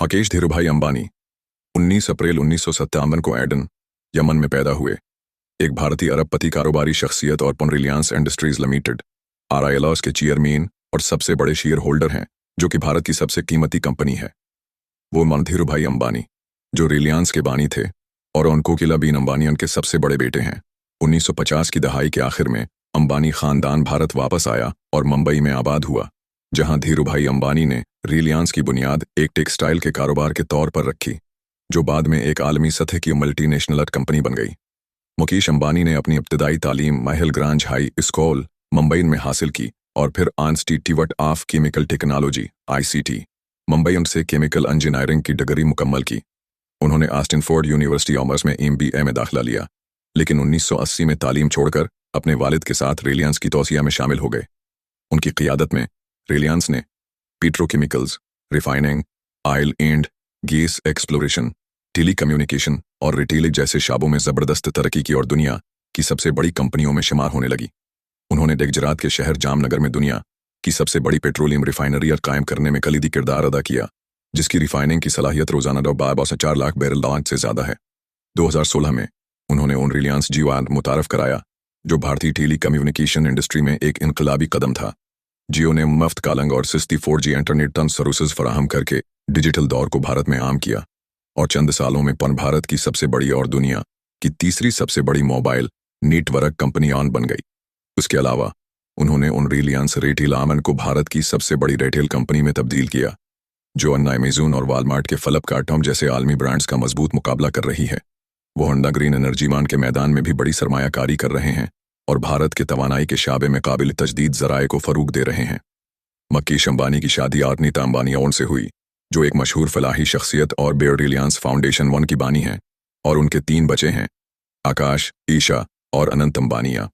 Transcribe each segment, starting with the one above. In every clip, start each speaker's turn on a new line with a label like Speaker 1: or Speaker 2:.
Speaker 1: मुकेश धीरूभाई अंबानी 19 अप्रैल 1957 को Aiden, Yemen में पैदा हुए। एक भारतीय अरबपति कारोबारी शख्सियत और रिलायंस इंडस्ट्रीज लिमिटेड RILS के चेयरमैन और सबसे बड़े शेयर होल्डर हैं, जो कि भारत की सबसे कीमती कंपनी है। वो धीरूभाई अंबानी, जो रिलायंस के बानी थे, और कोकिलाबेन अंबानी उनके सबसे बड़े बेटे हैं। 1950 की दहाई के आखिर में अंबानी खानदान भारत वापस आया और मुंबई में आबाद हुआ, जहां धीरूभाई अंबानी ने रिलायंस की बुनियाद एक टेक्सटाइल के कारोबार के तौर पर रखी, जो बाद में एक आलमी सतह की मल्टीनेशनल कंपनी बन गई। मुकेश अंबानी ने अपनी इब्तदाई तालीम महल ग्रांज हाई स्कूल मुंबई में हासिल की और फिर institute of chemical technology ICT Mumbai से केमिकल इंजीनियरिंग की डिग्री मुकम्मल की। उन्होंने स्टैनफोर्ड यूनिवर्सिटी ऑमर्स में MBA में दाखिला लिया, लेकिन 1980 में तालीम छोड़कर अपने वालिद के साथ रिलायंस की तौसिया में शामिल हो गए। उनकी क़ियादत में रिलायंस ने petrochemicals, refining, oil and gas exploration, telecommunication और रिटेल जैसे शाबों में ज़बरदस्त तरक्की की और दुनिया की सबसे बड़ी कंपनियों में शुमार होने लगी। उन्होंने गुजरात के शहर जामनगर में दुनिया की सबसे बड़ी पेट्रोलियम रिफाइनरी कायम करने में कलीदी किरदार अदा किया, जिसकी रिफाइनिंग की सलाहियत रोजाना 4 लाख बैरल से ज़्यादा है। 2016 में उन्होंने उन रिलायंस जियो मुतारफ कराया, जो भारतीय टेली कम्युनिकेशन इंडस्ट्री में एक इनकलाबी कदम था। जियो ने मुफ्त कॉलिंग और सस्ती 4G इंटरनेट सर्विसेज फराहम करके डिजिटल दौर को भारत में आम किया और चंद सालों में भारत की सबसे बड़ी और दुनिया की तीसरी सबसे बड़ी मोबाइल नेटवर्क कंपनी बन गई। उसके अलावा उन्होंने उन रिलायंस रिटेल को भारत की सबसे बड़ी रिटेल कंपनी में तब्दील किया, जो अमेज़न और वालमार्ट के फ्लिपकार्ट जैसे आलमी ब्रांड्स का मजबूत मुकाबला कर रही है। वो होंडा ग्रीन एनर्जी के मैदान में भी बड़ी सरमायाकारी कर रहे हैं और भारत के तवानाई के शाबे में काबिल तजदीद ज़राए को फ़रूग दे रहे हैं। मुकेश अंबानी की शादी नीता अंबानी से हुई, जो एक मशहूर फलाही शख्सियत और रिलायंस फाउंडेशन 1 की बानी हैं, और उनके 3 बच्चे हैं, आकाश, ईशा और अनंत अंबानिया।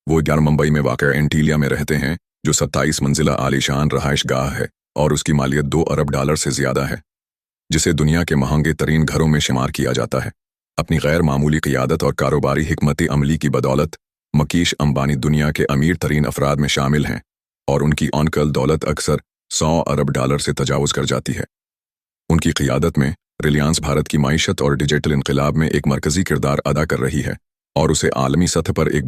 Speaker 1: वो मुंबई में वाक़ एंटीलिया में रहते हैं, जो 27 मंजिला आलीशान रहाइश गाह है और उसकी मालियत $2 अरब से ज़्यादा है, जिसे दुनिया के महंगे तरीन घरों में शुमार किया जाता है। अपनी गैर मामूली क़ियादत और कारोबारी हिकमत अमली की बदौलत मुकेश अंबानी दुनिया के अमीर तरीन अफराद में शामिल हैं और उनकी ऑनकल दौलत अक्सर $100 अरब से तजावुज़ कर जाती है। उनकी क़ियादत में रिलायंस भारत की मईशत और डिजिटल इनकलाब में एक मरकज़ी किरदार अदा कर रही है और उसे आलमी सतह पर एक